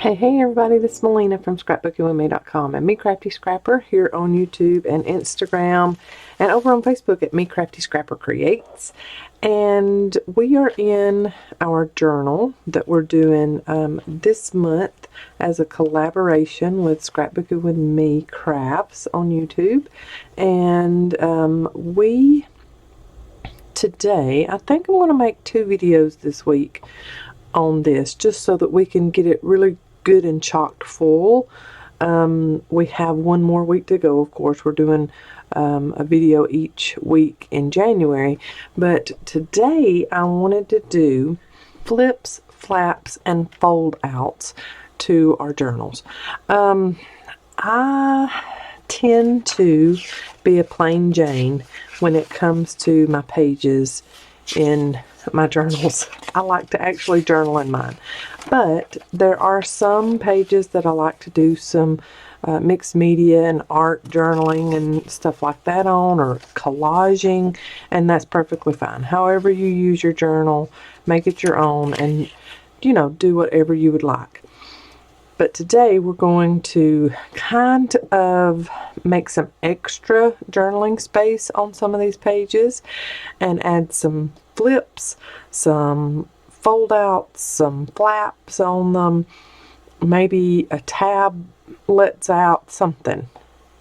Hey everybody, this is Melina from ScrapbookingWithMe.com and Me Crafty Scrapper here on YouTube and Instagram and over on Facebook at Me Crafty Scrapper Creates. And we are in our journal that we're doing this month as a collaboration with Scrapbooking with Me Crafts on YouTube. And today, I think I'm going to make 2 videos this week on this just so that we can get it really good and chocked full. We have 1 more week to go. Of course, we're doing a video each week in January, but today I wanted to do flips, flaps, and fold outs to our journals. I tend to be a plain Jane when it comes to my pages in my journals. I like to actually journal in mine, but there are some pages that I like to do some mixed media and art journaling and stuff like that on, or collaging, and that's perfectly fine. However you use your journal, make it your own, and do whatever you would like. But today we're going to kind of make some extra journaling space on some of these pages and add some flips, some fold outs, some flaps on them, maybe a tab lets out, something.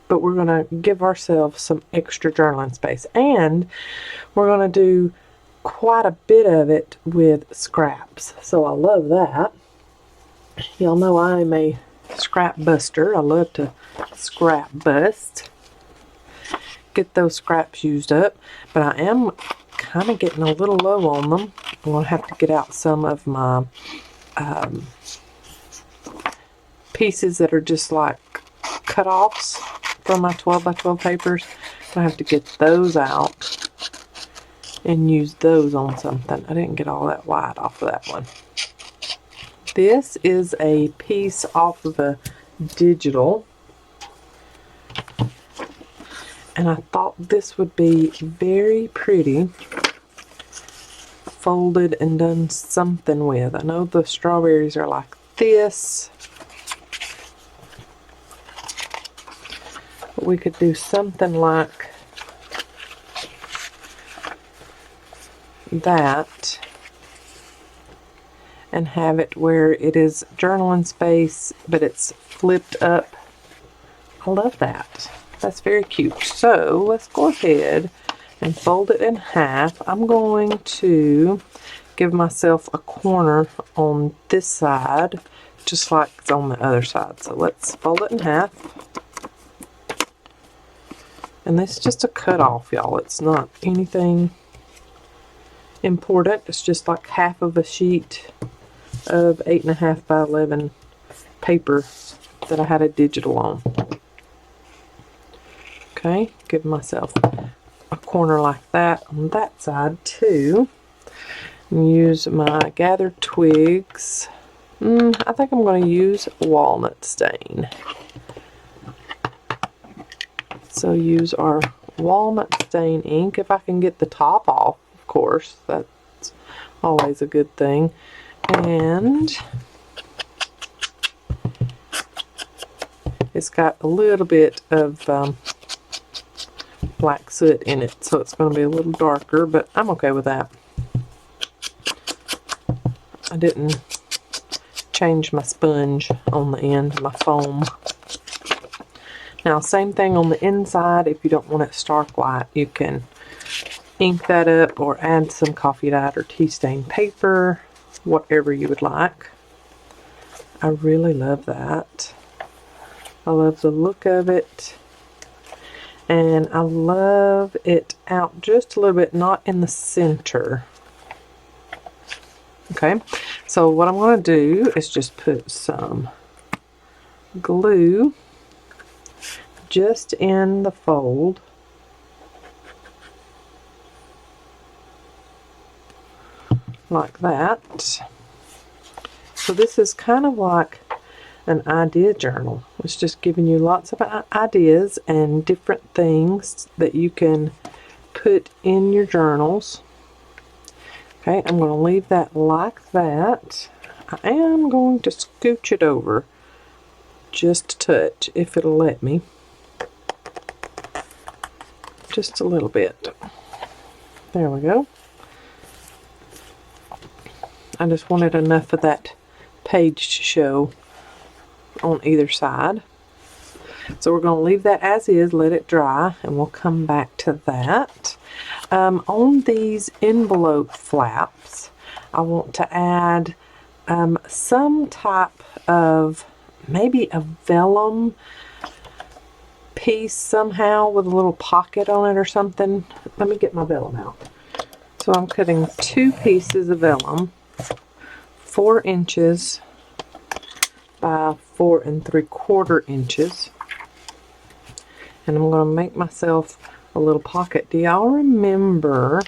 But we're going to give ourselves some extra journaling space, and we're going to do quite a bit of it with scraps. So I love that. Y'all know I'm a scrap buster. I love to scrap bust, get those scraps used up, but I am kind of getting a little low on them. I'm going to have to get out some of my pieces that are just like cut-offs from my 12 by 12 papers. I have to get those out and use those on something. I didn't get all that wide off of that one. This is a piece off of a digital, and I thought this would be very pretty folded and done something with. I know the strawberries are like this, but we could do something like that and have it where it is journaling space, but it's flipped up. I love that. That's very cute. So let's go ahead and fold it in half. I'm going to give myself a corner on this side, just like it's on the other side. So let's fold it in half. And this is just a cut off, y'all. It's not anything important. It's just like half of a sheet of 8.5 by 11 paper that I had a digital on. Okay, give myself a corner like that on that side too. And use my gathered twigs. I think I'm going to use walnut stain. So use our walnut stain ink. If I can get the top off, of course, that's always a good thing. And it's got a little bit of black soot in it, so it's going to be a little darker, but I'm okay with that. I didn't change my sponge on the end, my foam. Now, same thing on the inside. If you don't want it stark white, you can ink that up or add some coffee dyed or tea stain paper, whatever you would like. I really love that. I love the look of it. And I love it out just a little bit, not in the center. Okay, so what I'm going to do is just put some glue just in the fold. Like that. So this is kind of like an idea journal. It's just giving you lots of ideas and different things that you can put in your journals. Okay, I'm going to leave that like that. I am going to scooch it over just a touch, if it'll let me. Just a little bit. There we go. I just wanted enough of that page to show on either side. So we're going to leave that as is, let it dry, and we'll come back to that. On these envelope flaps, I want to add some type of, maybe a vellum piece somehow with a little pocket on it or something. Let me get my vellum out. So I'm cutting 2 pieces of vellum, 4 inches by 4 3/4 inches. And I'm going to make myself a little pocket. Do y'all remember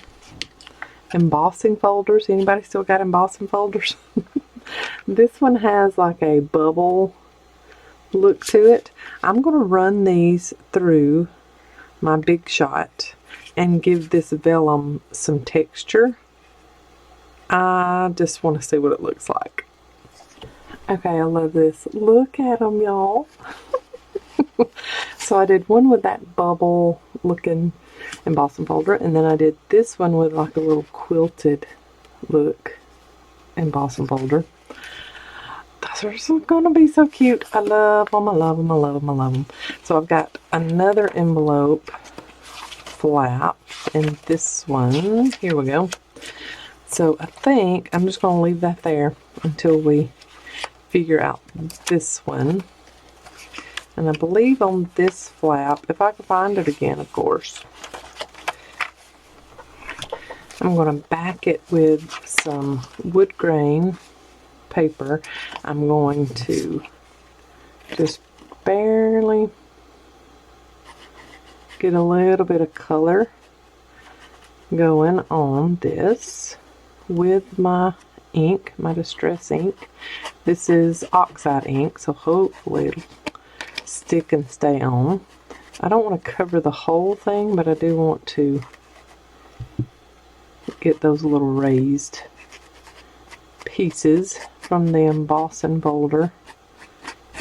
embossing folders? Anybody still got embossing folders? This one has like a bubble look to it. I'm going to run these through my Big Shot and give this vellum some texture. I just want to see what it looks like. Okay, I love this. Look at them, y'all. So I did one with that bubble looking embossing folder, and then I did this one with like a little quilted look embossing folder. Those are going to be so cute. I love them, I love them, I love them, I love them. So I've got another envelope flap, and this one, here we go. So I think I'm just going to leave that there until we figure out this one. And I believe on this flap, if I can find it again, of course, I'm going to back it with some wood grain paper. I'm going to just barely get a little bit of color going on this with my ink, my distress ink. This is oxide ink, so hopefully it'll stick and stay on. I don't want to cover the whole thing, but I do want to get those little raised pieces from the embossing folder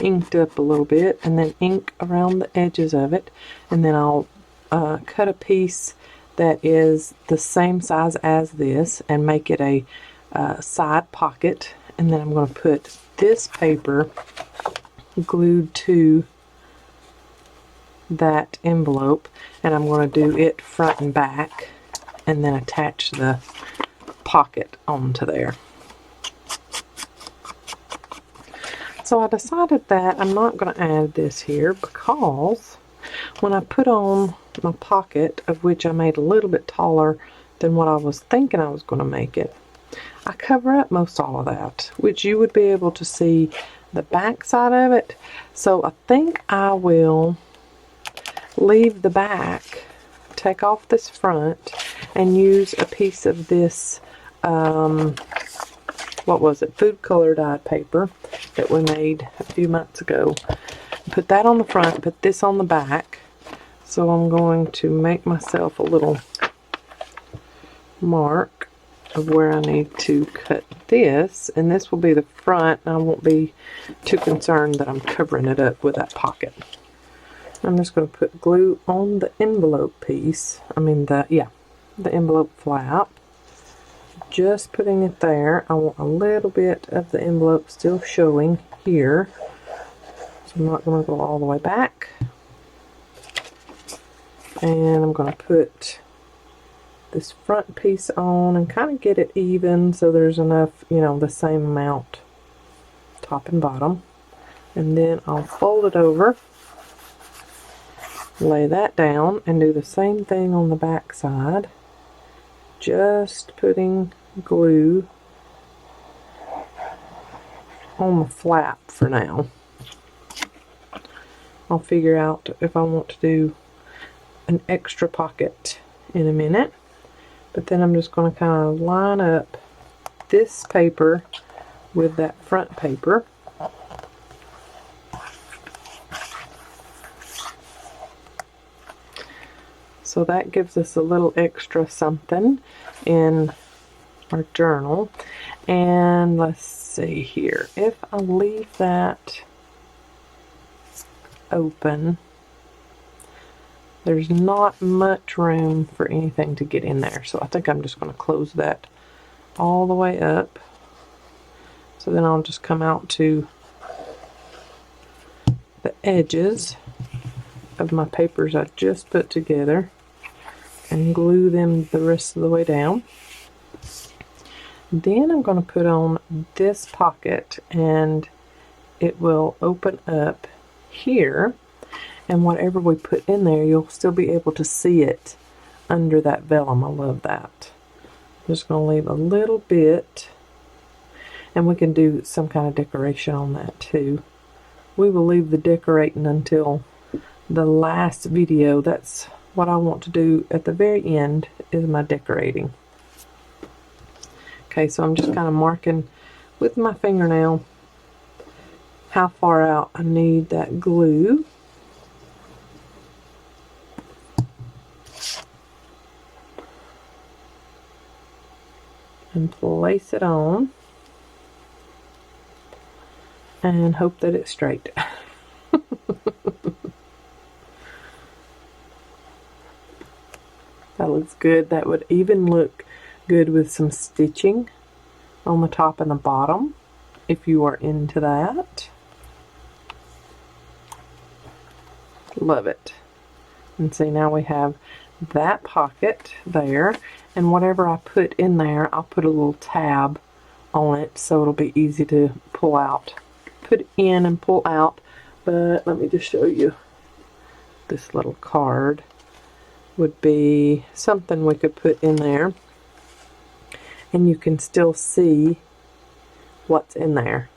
inked up a little bit, and then ink around the edges of it, and then I'll cut a piece that is the same size as this and make it a side pocket, and then I'm going to put this paper glued to that envelope, and I'm going to do it front and back and then attach the pocket onto there. So I decided that I'm not going to add this here because when I put on my pocket, of which I made a little bit taller than what I was thinking I was going to make it, I cover up most all of that, which you would be able to see the back side of it. So I think I will leave the back, take off this front, and use a piece of this, what was it, food color dyed paper that we made a few months ago. Put that on the front, put this on the back. So I'm going to make myself a little mark of where I need to cut this, and this will be the front, and I won't be too concerned that I'm covering it up with that pocket. I'm just going to put glue on the envelope piece, the envelope flap. Just putting it there. I want a little bit of the envelope still showing here, so I'm not going to go all the way back. And I'm going to put this front piece on and kind of get it even so there's enough, the same amount top and bottom. And then I'll fold it over, lay that down, and do the same thing on the back side. Just putting glue on the flap for now. I'll figure out if I want to do an extra pocket in a minute. But then I'm just going to kind of line up this paper with that front paper. So that gives us a little extra something in our journal. And let's see here, if I leave that open, there's not much room for anything to get in there, so I think I'm just going to close that all the way up. So then I'll just come out to the edges of my papers I just put together and glue them the rest of the way down. Then I'm going to put on this pocket, and it will open up here, and whatever we put in there, you'll still be able to see it under that vellum. I love that. I'm just going to leave a little bit, and we can do some kind of decoration on that too. We will leave the decorating until the last video. That's what I want to do at the very end, is my decorating. Okay, so I'm just kind of marking with my fingernail how far out I need that glue. And place it on. And hope that it's straight. That looks good. That would even look good with some stitching on the top and the bottom, if you are into that. Love it. And see, now we have that pocket there, and whatever I put in there, I'll put a little tab on it so it'll be easy to pull out. Put in and pull out, but let me just show you. This little card would be something we could put in there, and you can still see what's in there.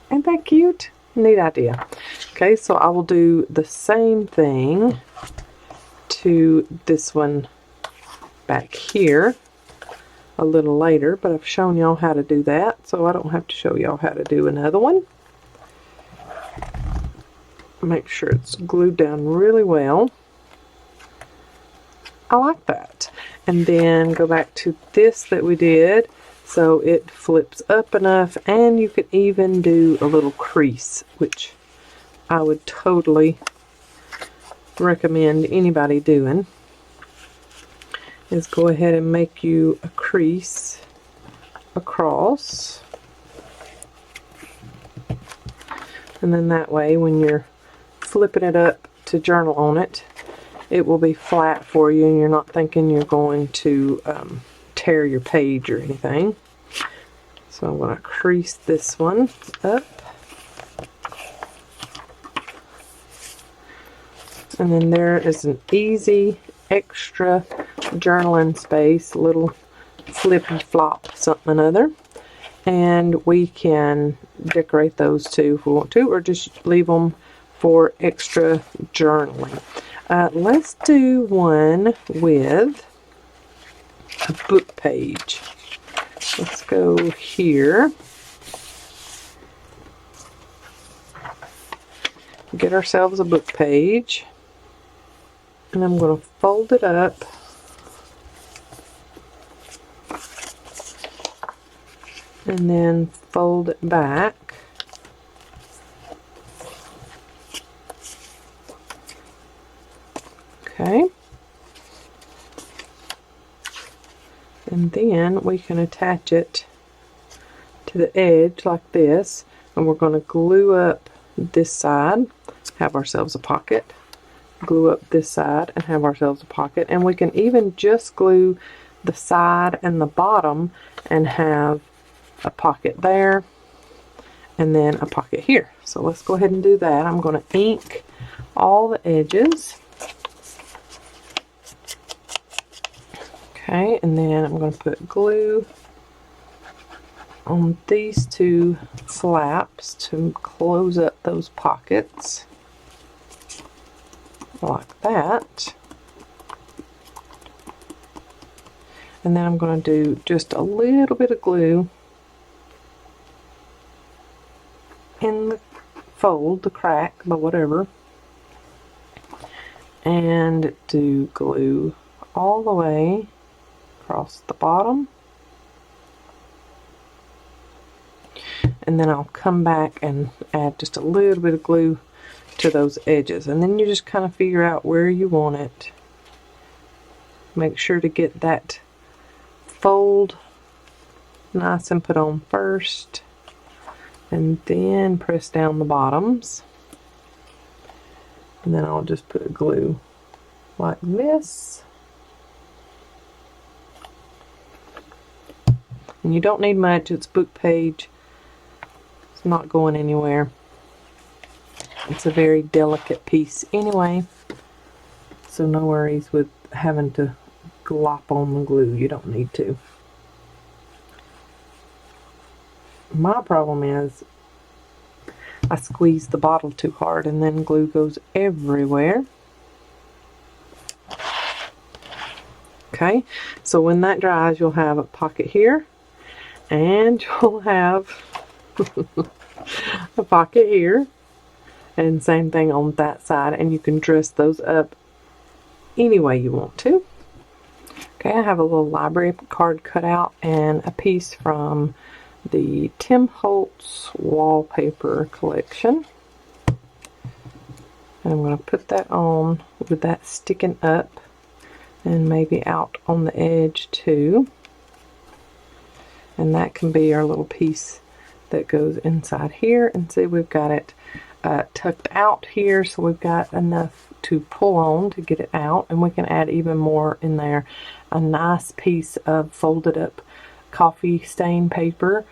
Ain't that cute? Neat idea. Okay, so I will do the same thing to this one back here a little later, but I've shown y'all how to do that, so I don't have to show y'all how to do another one. Make sure it's glued down really well. I like that. And then go back to this that we did, so it flips up enough, and you could even do a little crease, which I would totally recommend anybody doing, is go ahead and make you a crease across, and then that way when you're flipping it up to journal on it, it will be flat for you, and you're not thinking you're going to tear your page or anything. So I'm going to crease this one up, and then there is an easy extra journaling space, little flippy flop something or other, and we can decorate those too if we want to, or just leave them for extra journaling. Let's do one with a book page. Let's go here. Get ourselves a book page. And I'm going to fold it up. And then fold it back. Okay. And then we can attach it to the edge like this, and we're going to glue up this side, have ourselves a pocket, glue up this side and have ourselves a pocket, and we can even just glue the side and the bottom and have a pocket there and then a pocket here. So let's go ahead and do that. I'm going to ink all the edges. Okay, and then I'm going to put glue on these two flaps to close up those pockets, like that. And then I'm going to do just a little bit of glue in the fold, the crack, but whatever, and do glue all the way across the bottom and then I'll come back and add just a little bit of glue to those edges, and then you just kind of figure out where you want it. Make sure to get that fold nice and put on first, and then press down the bottoms, and then I'll just put glue like this. And you don't need much, it's book page, it's not going anywhere. It's a very delicate piece anyway, so no worries with having to glop on the glue. You don't need to. My problem is I squeeze the bottle too hard and then glue goes everywhere. Okay, so when that dries, you'll have a pocket here, and you'll have a pocket here, and same thing on that side, and you can dress those up any way you want to. Okay, I have a little library card cut out and a piece from the Tim Holtz wallpaper collection. And I'm going to put that on with that sticking up and maybe out on the edge too. And that can be our little piece that goes inside here. And see, we've got it tucked out here, so we've got enough to pull on to get it out, and we can add even more in there. A nice piece of folded up coffee stain paper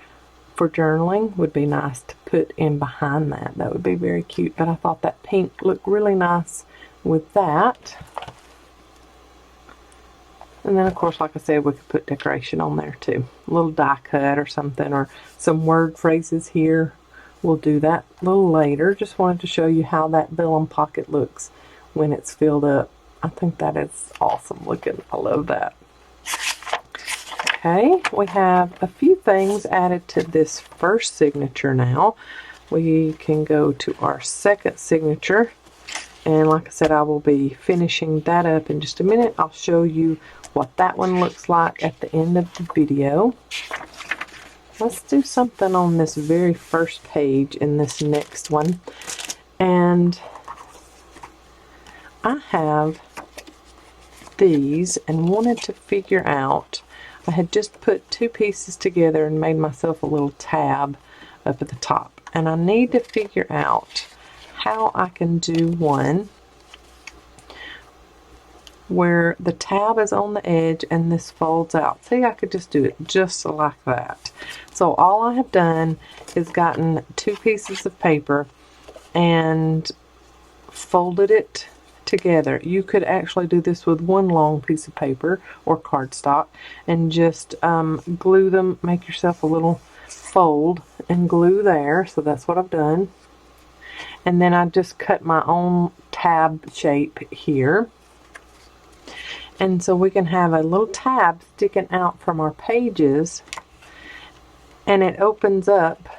for journaling would be nice to put in behind that. That would be very cute, but I thought that pink looked really nice with that. And then of course, like I said, we could put decoration on there too. A little die cut or something, or some word phrases here. We'll do that a little later. Just wanted to show you how that vellum pocket looks when it's filled up. I think that is awesome looking. I love that. Okay, we have a few things added to this first signature now. We can go to our second signature, and like I said, I will be finishing that up in just a minute. I'll show you what that one looks like at the end of the video. Let's do something on this very first page in this next one. And I have these and wanted to figure out, I had just put two pieces together and made myself a little tab up at the top. And I need to figure out how I can do one where the tab is on the edge and this folds out. See, I could just do it just like that. So all I have done is gotten two pieces of paper and folded it together. You could actually do this with one long piece of paper or cardstock and just glue them, make yourself a little fold and glue there. So that's what I've done. And then I just cut my own tab shape here. And so we can have a little tab sticking out from our pages, and it opens up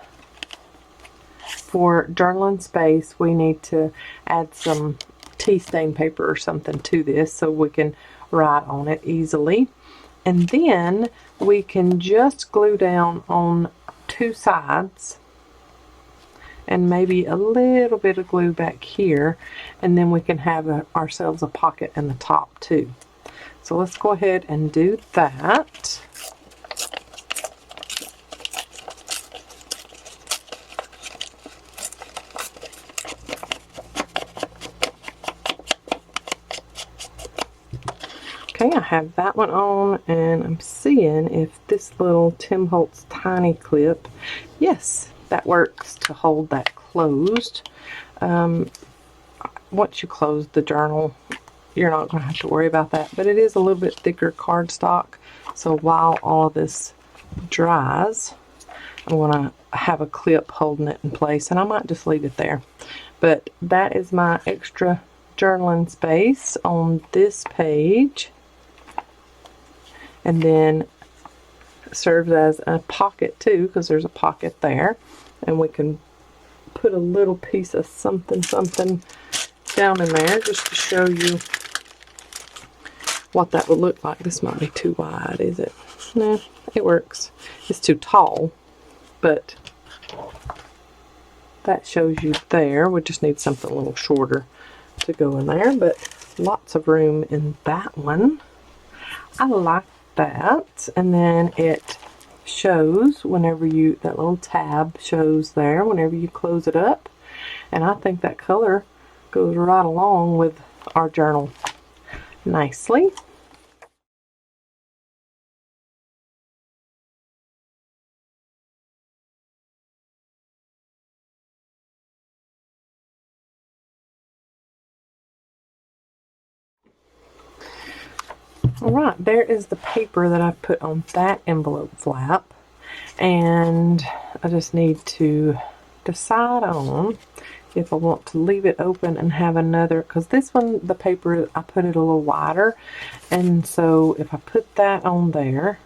for journaling space. We need to add some tea stain paper or something to this so we can write on it easily. And then we can just glue down on two sides and maybe a little bit of glue back here, and then we can have ourselves a pocket in the top too. So let's go ahead and do that. Okay, I have that one on, and I'm seeing if this little Tim Holtz tiny clip, yes, that works to hold that closed. Once you close the journal, you're not going to have to worry about that, but it is a little bit thicker cardstock, so while all of this dries, I'm going to have a clip holding it in place, and I might just leave it there. But that is my extra journaling space on this page, and then serves as a pocket too, because there's a pocket there, and we can put a little piece of something down in there just to show you what that would look like. This might be too wide, is it? No, it works. It's too tall, but that shows you there. We just need something a little shorter to go in there, but lots of room in that one. I like that. And then it shows whenever you, that little tab shows there whenever you close it up. And I think that color goes right along with our journal nicely. Alright, there is the paper that I've put on that envelope flap, and I just need to decide on if I want to leave it open and have another, because this one, the paper, I put it a little wider, and so if I put that on there,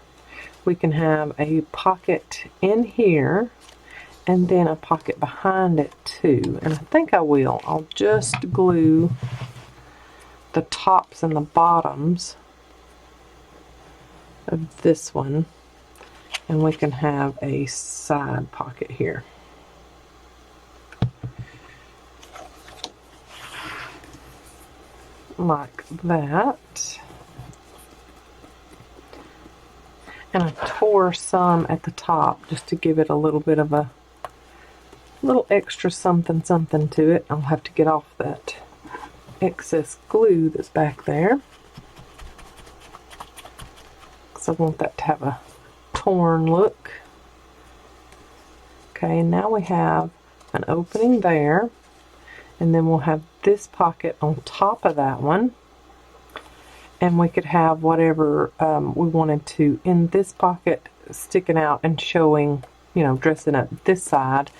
we can have a pocket in here and then a pocket behind it too. And I think I will. I'll just glue the tops and the bottoms of this one, and we can have a side pocket here. Like that. And I tore some at the top just to give it a little bit of a little extra something something to it. I'll have to get off that excess glue that's back there, because I want that to have a torn look. Okay, and now we have an opening there, and then we'll have this pocket on top of that one, and we could have whatever we wanted to in this pocket sticking out and showing, you know, dressing up this side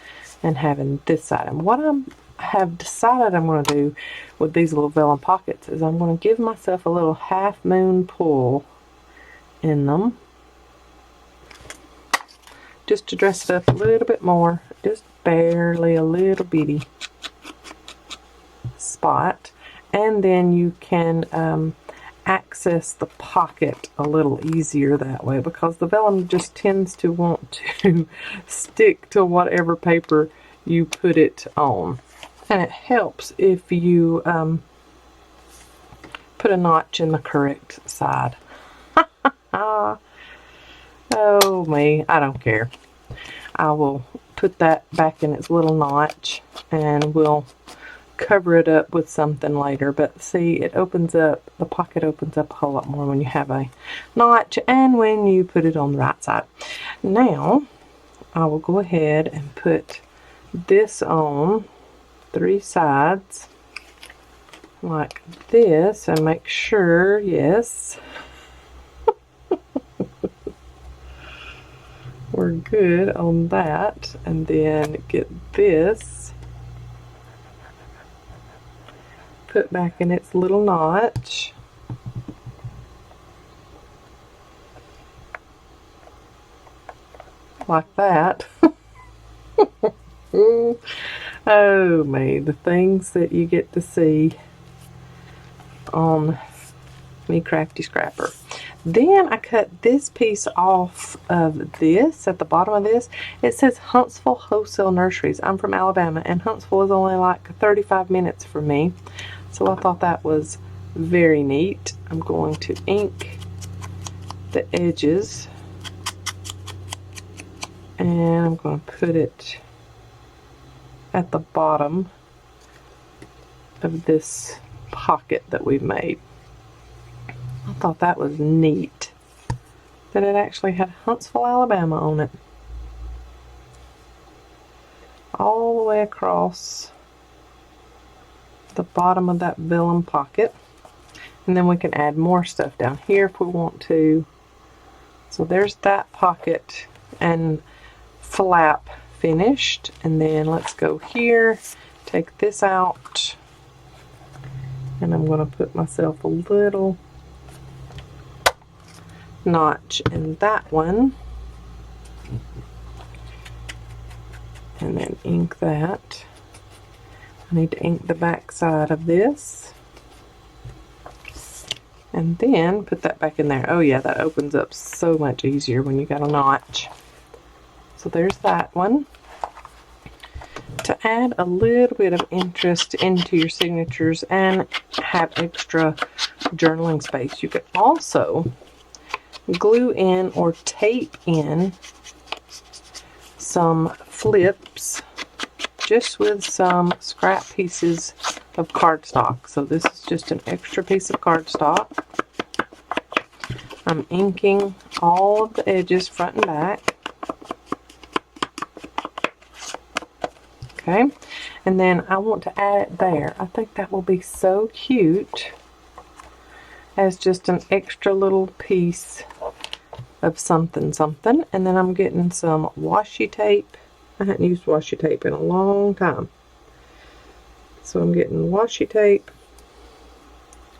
and having this side. And what I have decided I'm going to do with these little vellum pockets is I'm going to give myself a little half moon pull in them, just to dress it up a little bit more, just barely a little bitty spot. And then you can access the pocket a little easier that way, because the vellum just tends to want to stick to whatever paper you put it on. And it helps if you put a notch in the correct side. Oh me, I don't care. I will put that back in its little notch and we'll cover it up with something later. But see, it opens up, the pocket opens up a whole lot more when you have a notch and when you put it on the right side. Now I will go ahead and put this on 3 sides like this and make sure, yes, we're good on that. And then get this put back in its little notch. Like that. Oh me, the things that you get to see on Me Crafty Scrapper. Then I cut this piece off of this, at the bottom of this. It says Huntsville Wholesale Nurseries. I'm from Alabama, and Huntsville is only like 35 minutes from me. So I thought that was very neat. I'm going to ink the edges, and I'm going to put it at the bottom of this pocket that we've made. I thought that was neat that it actually had Huntsville, Alabama on it. All the way across the bottom of that vellum pocket. And then we can add more stuff down here if we want to. So there's that pocket and flap finished. And then let's go here, take this out, and I'm going to put myself a little notch in that one, and then ink that. I need to ink the back side of this, and then put that back in there. Oh yeah, that opens up so much easier when you got a notch. So there's that one. to add a little bit of interest into your signatures and have extra journaling space. You could also glue in or tape in some flips just with some scrap pieces of cardstock. So this is just an extra piece of cardstock. I'm inking all of the edges front and back. Okay, and then I want to add it there. I think that will be so cute as just an extra little piece of something something. And then I'm getting some washi tape. I hadn't used washi tape in a long time. So I'm getting washi tape,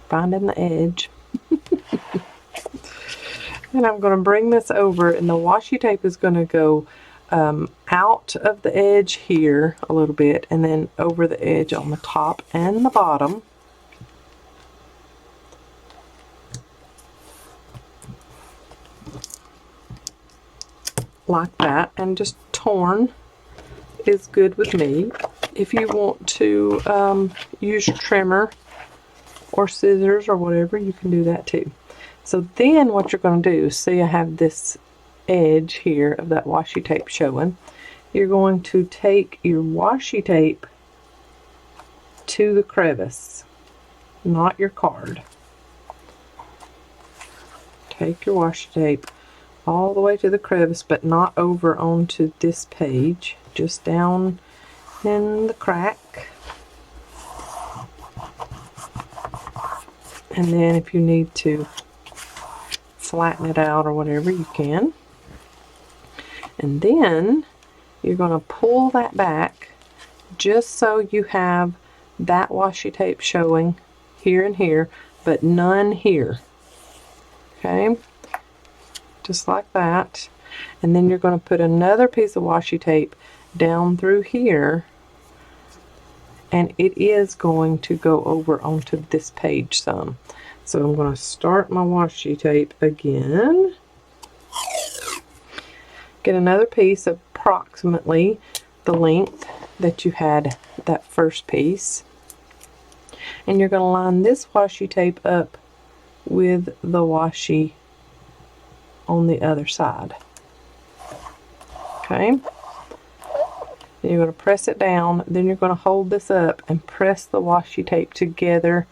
finding the edge. And I'm going to bring this over, and the washi tape is going to go out of the edge here a little bit, and then over the edge on the top and the bottom. Like that, and just torn is good with me. If you want to use your trimmer or scissors or whatever, you can do that too. So then what you're going to do, see I have this edge here of that washi tape showing. You're going to take your washi tape to the crevice, not your card. Take your washi tape all the way to the crevice, but not over onto this page, just down in the crack. And then if you need to flatten it out or whatever, you can. And then you're going to pull that back just so you have that washi tape showing here and here, but none here. Okay, just like that. And then you're going to put another piece of washi tape down through here, and it is going to go over onto this page some. So I'm going to start my washi tape again. Get another piece of approximately the length that you had that first piece. And you're going to line this washi tape up with the washi on the other side. Okay. Then you're going to press it down. Then you're going to hold this up and press the washi tape together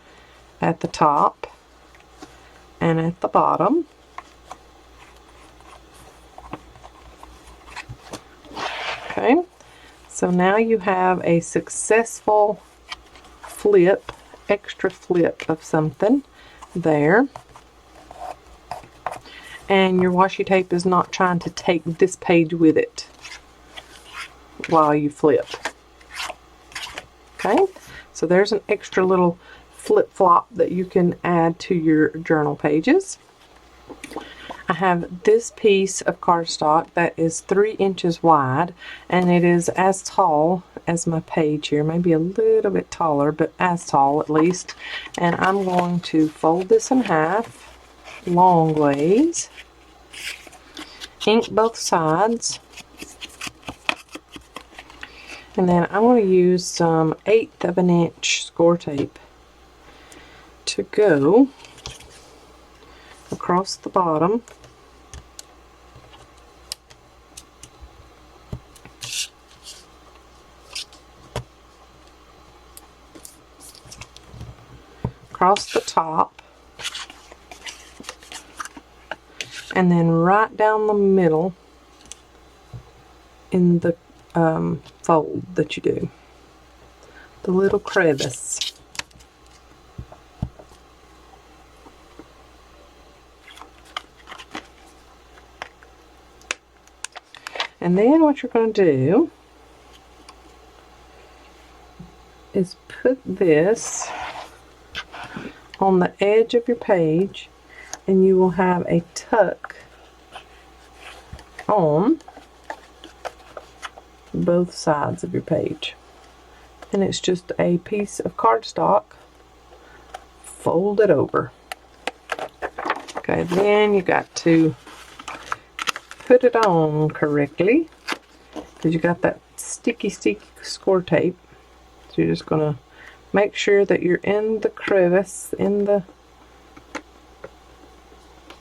at the top and at the bottom. Okay, so now you have a successful flip, extra flip of something there. And your washi tape is not trying to take this page with it while you flip. Okay, so there's an extra little flip-flop that you can add to your journal pages. I have this piece of cardstock that is 3 inches wide, and it is as tall as my page here, maybe a little bit taller, but as tall at least. And I'm going to fold this in half long ways, ink both sides, and then I'm going to use some 1/8 of an inch score tape to go across the bottom. Across the top. And then right down the middle in the fold that you do. The little crevice. And then what you're going to do is put this on the edge of your page, and you will have a tuck on both sides of your page. And it's just a piece of cardstock folded over. Okay, then you got to put it on correctly, is you got that sticky score tape. So you're just going to make sure that you're in the crevice, in the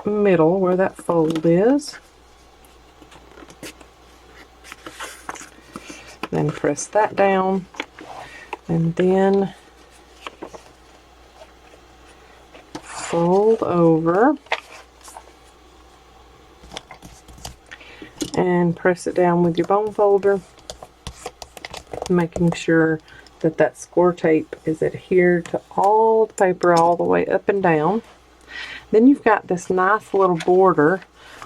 middle where that fold is. Then press that down, and then fold over and press it down with your bone folder, making sure that that score tape is adhered to all the paper all the way up and down. Then you've got this nice little border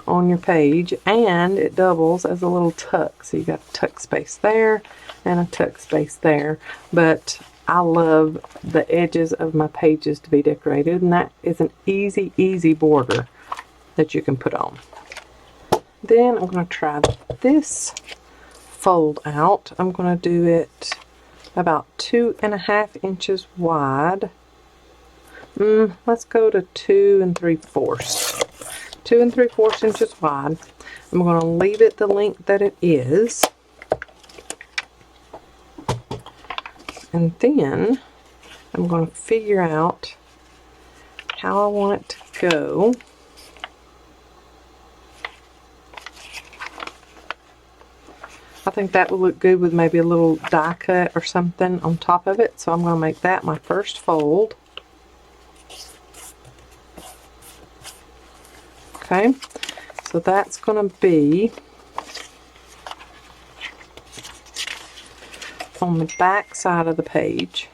on your page, and it doubles as a little tuck. So you got a tuck space there and a tuck space there. But I love the edges of my pages to be decorated, and that is an easy border that you can put on. Then I'm going to try this fold out. I'm going to do it about 2.5 inches wide. Let's go to 2 3/4. 2 3/4 inches wide. I'm going to leave it the length that it is. And then I'm going to figure out how I want it to go. I think that would look good with maybe a little die cut or something on top of it. So I'm going to make that my first fold. Okay, so that's going to be on the back side of the page,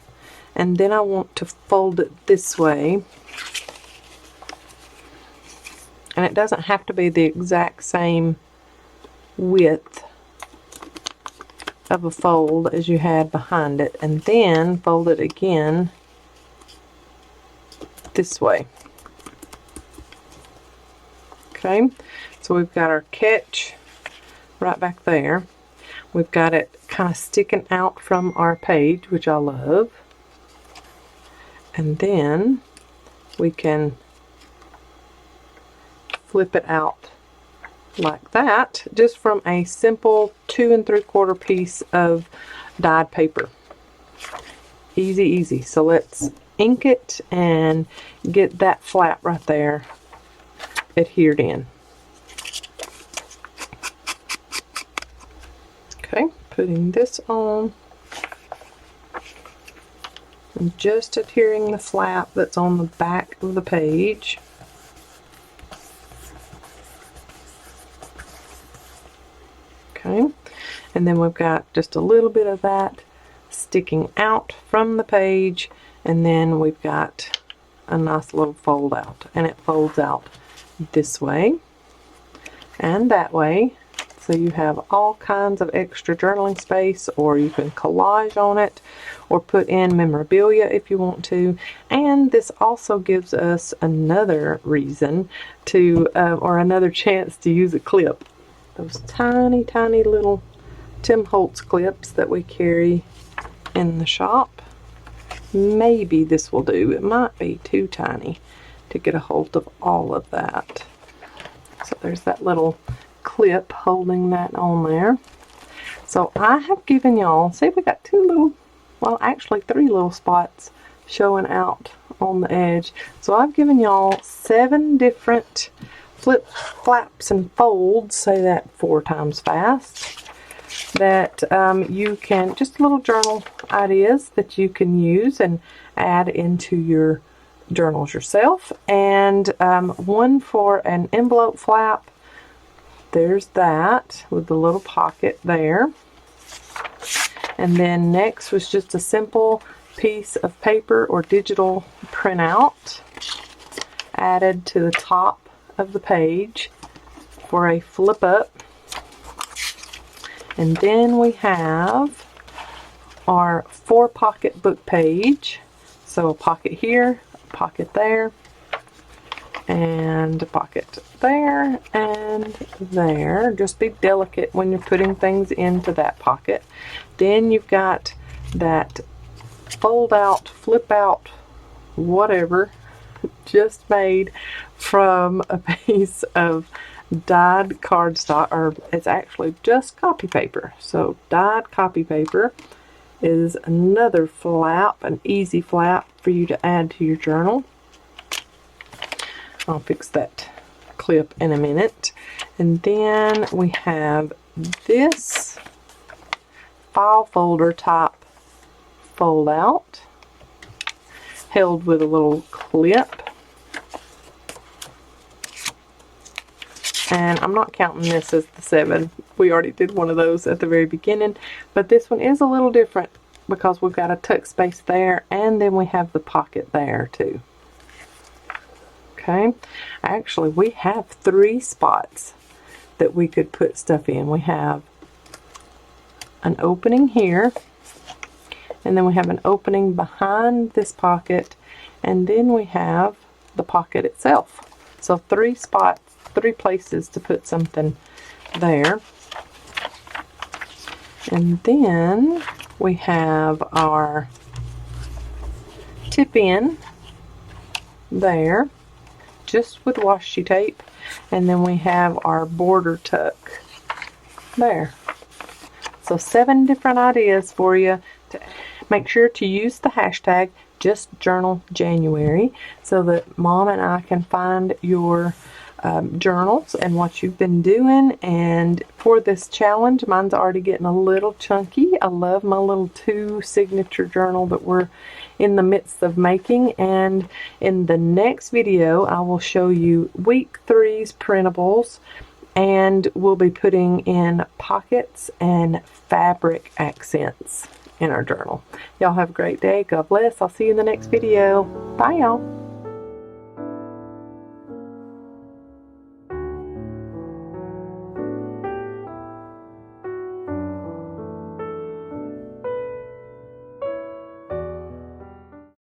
and then I want to fold it this way, and it doesn't have to be the exact same width of a fold as you had behind it, and then fold it again this way. Okay, so we've got our catch right back there. We've got it kind of sticking out from our page, which I love. And then we can flip it out like that, just from a simple 2 3/4 piece of dyed paper. Easy. So let's ink it and get that flap right there adhered in. Okay, putting this on and just adhering the flap that's on the back of the page. Okay, and then we've got just a little bit of that sticking out from the page, and then we've got a nice little fold out, and it folds out this way and that way, so you have all kinds of extra journaling space, or you can collage on it or put in memorabilia if you want to. And this also gives us another reason to or another chance to use a clip. Those tiny little Tim Holtz clips that we carry in the shop. Maybe this will do. It might be too tiny to get a hold of all of that. So there's that little clip holding that on there. So I have given y'all, see, we got actually 3 little spots showing out on the edge. So I've given y'all 7 different flaps and folds, say that 4 times fast, that you can, just little journal ideas that you can use and add into your journals yourself. And one for an envelope flap. There's that with the little pocket there. And then next was just a simple piece of paper or digital printout added to the top of the page for a flip up. And then we have our 4 pocket book page. So a pocket here, a pocket there, and a pocket there and there. Just be delicate when you're putting things into that pocket. Then you've got that fold out, flip out, whatever, just made from a piece of dyed cardstock, or it's actually just copy paper. So dyed copy paper is another flap, an easy flap for you to add to your journal. I'll fix that clip in a minute. And then we have this file folder type fold out, held with a little clip. And I'm not counting this as the 7. We already did one of those at the very beginning, but this one is a little different because we've got a tuck space there, and then we have the pocket there too. Okay, actually we have 3 spots that we could put stuff in. We have an opening here, and then we have an opening behind this pocket, and then we have the pocket itself. So 3 spots, 3 places to put something there. And then we have our tip in there, just with washi tape, and then we have our border tuck there. So 7 different ideas for you. Make sure to use the hashtag JustJournalJanuary so that Mom and I can find your journals and what you've been doing. And for this challenge, mine's already getting a little chunky. I love my little 2 signature journal that we're in the midst of making. And in the next video, I will show you week 3's printables, and we'll be putting in pockets and fabric accents in our journal. Y'all have a great day. God bless. I'll see you in the next video. Bye, y'all.